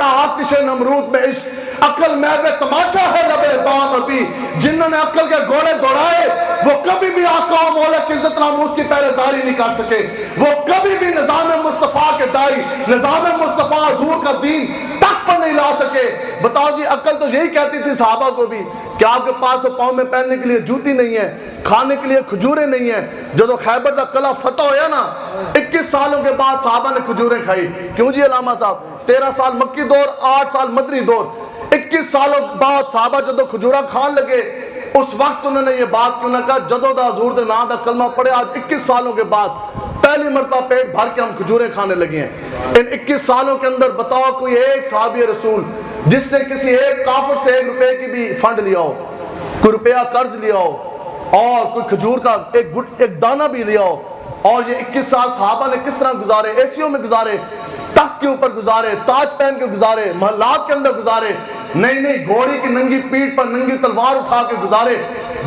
آتش نمرود میں عشق، عقل محو تماشا ہے لبے بام ابھی، جنہوں نے عقل کے گھوڑے دوڑائے وہ کبھی بھی آقا و مولا کی عزت ناموس کی پہرے داری نہیں کر سکے، وہ کبھی بھی نظام مصطفیٰ کے دائی، نظام مصطفیٰ حضور کا دین تک پر نہیں لا سکے۔ بتاؤ جی عقل تو یہی کہتی تھی صحابہ کو بھی کہ آپ کے پاس تو پاؤں میں پہننے کے لیے جوتی نہیں ہے، کھانے کے لیے کھجوریں نہیں ہیں۔ جب خیبر دا قلعہ فتح ہویا نا 21 سالوں کے بعد صحابہ نے کھجوریں کھائی۔ کیوں جی علامہ صاحب؟ 13 سال مکی دور، 8 سال مدنی دور، 21 سالوں بعد صحابہ جدو کھجورہ کھان لگے، اس وقت انہوں نے یہ بات کیوں نہ کہا جدو دا حضور دے نا دا کلمہ پڑھے آج 21 سالوں کے بعد پہلی مرتبہ پیٹ بھر کے ہم کھجوریں کھانے لگے ہیں۔ ان 21 سالوں کے اندر بتاؤ کوئی ایک صحابی رسول جس نے کسی ایک کافر سے 1 روپے کی بھی فنڈ لیا ہو، کوئی روپیہ قرض لیا ہو اور کوئی کھجور کا ایک دانہ بھی لیا ہو، اور یہ 21 سال صحابہ نے کس طرح گزارے؟ ایسیوں میں گزارے، تخت کے اوپر گزارے، تاج پہن کے گزارے، محلات کے اندر گزارے، نہیں گھوڑی کی ننگی پیٹھ پر ننگی تلوار اٹھا کے گزارے،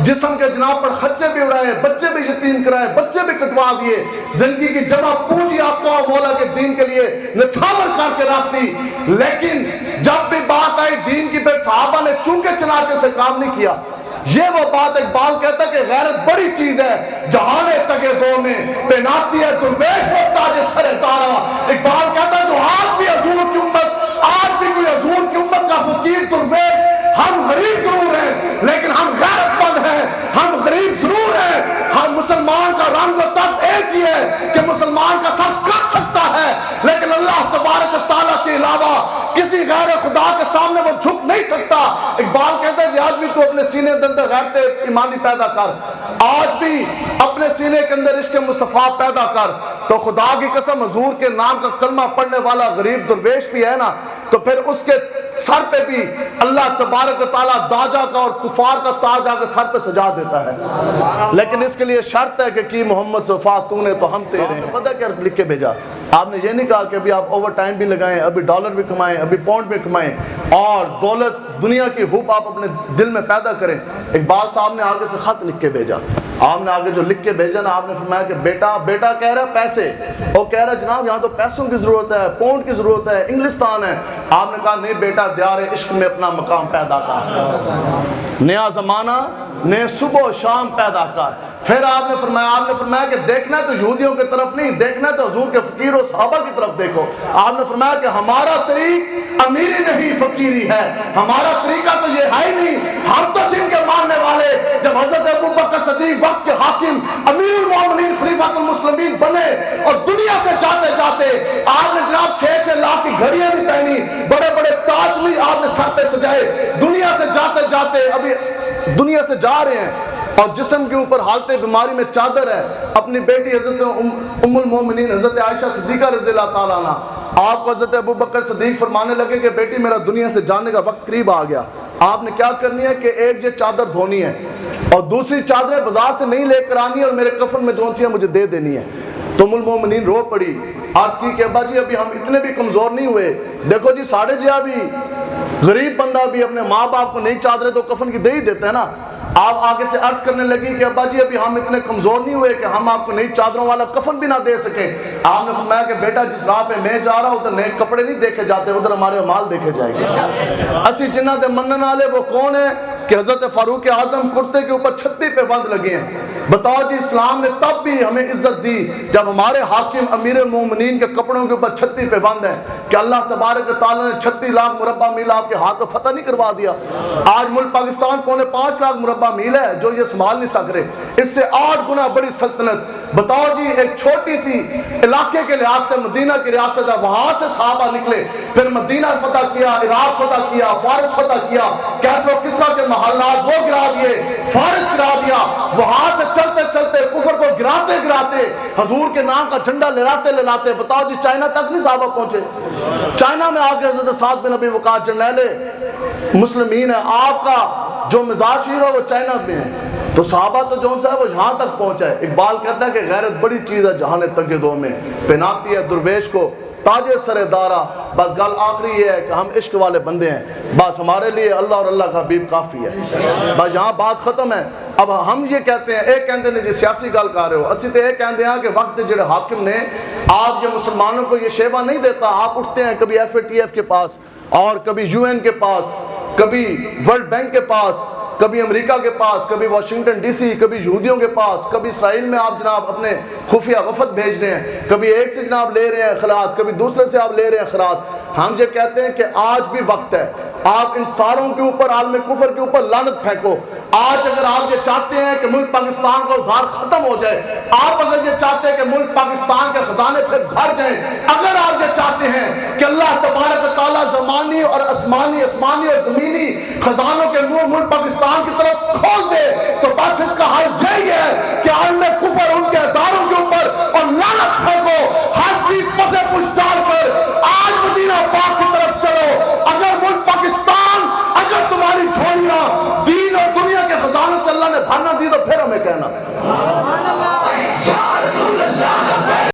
جسم کے جناب پر خچے بھی اڑائے، بچے بھی یتیم کرائے، بچے بھی کٹوا دیے، زندگی کی جمع پونجی آقا و مولا کے دین کے لیے نچھاور کر کے رکھ دی۔ لیکن جب بھی بات آئی دین کی پھر صحابہ نے چونکہ چنانچہ سے کام نہیں کیا۔ یہ وہ بات اقبال کہتا ہے کہ غیرت بڑی چیز ہے جہان تگے دو میں پہناتی ہے درویش و تاج سر دارا۔ اقبال کہتا ہے جو آج بھی حضور کی امت، آج بھی کوئی حضور کی امت کا فقیر درویش، ہم غریب ضرور ہیں لیکن ہم غیرت مند ہیں، ہم غریب ضرور ہیں، ہم مسلمان کا رنگ و طرز ایک ہی ہے کہ مسلمان کا سر کٹ سکتا ہے لیکن اللہ تبارک تعالیٰ کے علاوہ کسی غیر خدا کے سامنے وہ جھک نہیں سکتا۔ اقبال کہتا ہے جی آج بھی تو اپنے سینے کے اندر غیرت ایمانی پیدا کر، آج بھی اپنے سینے کے اندر عشق مصطفیٰ پیدا کر، تو خدا کی قسم حضور کے نام کا کلمہ پڑھنے والا غریب درویش بھی ہے نا تو پھر اس کے سر پہ بھی اللہ تبارک تعالیٰ داجا کا اور کفار کا تاج آ کے سر پہ سجا دیتا ہے۔ لیکن اس کے لیے شرط ہے کہ کی محمد صفا تو نے تو ہم تیرے ہیں۔ پتہ کیا لکھ کے بھیجا؟ آپ نے یہ نہیں کہا کہ ابھی آپ اوور ٹائم بھی لگائیں، ابھی ڈالر بھی کمائیں، ابھی پاؤنڈ بھی کمائیں اور دولت دنیا کی ہوپ آپ اپنے دل میں پیدا کریں۔ اقبال صاحب نے آگے سے خط لکھ کے بھیجا، آپ نے آگے جو لکھ کے بھیجا نا، آپ نے فرمایا کہ بیٹا کہہ رہا ہے پیسے، وہ کہہ رہا ہے جناب یہاں تو پیسوں کی ضرورت ہے، پاؤنڈ کی ضرورت ہے، انگلستان ہے۔ آپ نے کہا نہیں بیٹا دیار عشق میں اپنا مقام پیدا کر، نیا زمانہ نئے صبح و شام پیدا کر۔ پھر آپ نے فرمایا کہ دیکھنا ہے تو یہودیوں کی طرف نہیں، دیکھنا ہے تو حضور کے فقیر و صحابہ کی طرف دیکھو۔ آپ نے فرمایا کہ ہمارا طریق امیری نہیں فقیری ہے، ہمارا طریقہ تو یہ ہے ہی نہیں، ہم تو جن کے ماننے والے جب حضرت ابوبکر صدیق وقت کے حاکم امیر المومنین خلیفۃ المسلمین بنے اور دنیا سے جاتے جاتے آپ نے جناب 6 لاکھ کی گھڑیاں بھی پہنی، بڑے بڑے تاج بھی آپ نے سر پہ سجائے، دنیا سے جاتے جاتے ابھی دنیا سے جا رہے ہیں اور جسم کے اوپر حالت بیماری میں چادر ہے، اپنی بیٹی حضرت ام المومنین حضرت عائشہ صدیقہ رضی اللہ تعالیٰ عنہ، آپ کو حضرت ابوبکر صدیق فرمانے لگے کہ بیٹی میرا دنیا سے جانے کا وقت قریب آ گیا، آپ نے کیا کرنی ہے کہ ایک یہ چادر دھونی ہے اور دوسری چادریں بازار سے نہیں لے کر آنی ہے اور میرے کفن میں جون سی ہے مجھے دے دینی ہے۔ تو ام المومنین رو پڑی، عرض کی کہ ابا جی ابھی ہم اتنے بھی کمزور نہیں ہوئے، دیکھو جی ساڑھے جی بھی غریب بندہ بھی اپنے ماں باپ کو نئی چادریں تو کفن کی دے ہی دیتے ہیں نا۔ آپ آگے سے عرض کرنے لگی کہ ابا جی ابھی ہم اتنے کمزور نہیں ہوئے کہ ہم آپ کو نئی چادروں والا کفن بھی نہ دے سکے۔ آپ نے فرمایا کہ بیٹا جس راہ پہ میں جا رہا ہوں ادھر نئے کپڑے نہیں دیکھے جاتے، ادھر ہمارے مال دیکھے جائیں گے۔ اسی جنہ دے منن والے وہ کون ہے کہ حضرت فاروق اعظم کرتے کے اوپر چھتی پہ بند لگے ہیں۔ بتاؤ جی اسلام نے تب بھی ہمیں عزت دی جب ہمارے حاکم امیر المومنین کے کپڑوں کے اوپر چھتی پہ بند ہے کہ اللہ تبارک تعالیٰ نے 36 لاکھ مربع میل آپ کے ہاتھ کو فتح نہیں کروا دیا۔ آج ملک پاکستان 5.25 لاکھ مربع میل ہے جو یہ سنبھال نہیں سک رہے، اس سے 8 گنا بڑی سلطنت۔ بتاؤ جی ایک چھوٹی سی علاقے کے لحاظ سے مدینہ کی ریاست ہے، وہاں سے صحابہ نکلے، پھر مدینہ فتح کیا، عراق فتح کیا، فارس فتح کیا، کیسر و کسریٰ کے محلات وہ گرا دیے، فارس گرا دیا، وہاں سے چلتے چلتے کفر کو گراتے گراتے حضور کے نام کا جھنڈا لہراتے لہراتے بتاؤ جی چائنا تک نہیں صحابہ پہنچے۔ چائنا میں آ کے حضرت سعد بن ابی وقاص جرنیل مسلمین ہے، آپ کا جو مزاج شیر ہے وہ چائنا میں ہے، تو صحابہ تو جون سا ہے وہ یہاں تک پہنچا ہے۔ اقبال کہتا ہے کہ غیرت بڑی چیز ہے جہان تگے دو میں پہناتی ہے درویش کو تاج سر دارا۔ بس گل آخری یہ ہے کہ ہم عشق والے بندے ہیں، بس ہمارے لیے اللہ اور اللہ کا حبیب کافی ہے، بس یہاں بات ختم ہے۔ اب ہم یہ کہتے ہیں ایک کہتے ہیں جی سیاسی گل کر رہے ہو، اسی تو یہ کہتے ہیں کہ وقت جڑے حاکم نے آپ یہ مسلمانوں کو یہ شیبہ نہیں دیتا. آپ اٹھتے ہیں کبھی FATF کے پاس اور کبھی UN کے پاس, کبھی ورلڈ بینک کے پاس, کبھی امریکہ کے پاس, کبھی واشنگٹن DC, کبھی یہودیوں کے پاس, کبھی اسرائیل میں آپ جناب اپنے خفیہ وفد بھیج رہے ہیں, کبھی ایک سے جناب لے رہے ہیں خیرات, کبھی دوسرے سے آپ لے رہے ہیں خیرات. ہم یہ کہتے ہیں کہ آج بھی وقت ہے, آپ ان ساروں کے اوپر, عالم کفر کے اوپر لعنت پھینکو. آج اگر آپ یہ چاہتے ہیں کہ ملک پاکستان کا ادھار ختم ہو جائے, آپ اگر یہ چاہتے ہیں کہ ملک پاکستان کے خزانے پھر بھر جائیں, اگر آپ یہ چاہتے ہیں کہ اللہ تبارک و تعالیٰ زمانی اور آسمانی اور زمینی خزانوں کے منہ ملک پاکستان کی طرف کھول دے, تو بس اس کا حل یہی ہے کہ عالم کفر ان کے اداروں کے اوپر اور لعنت پھینکو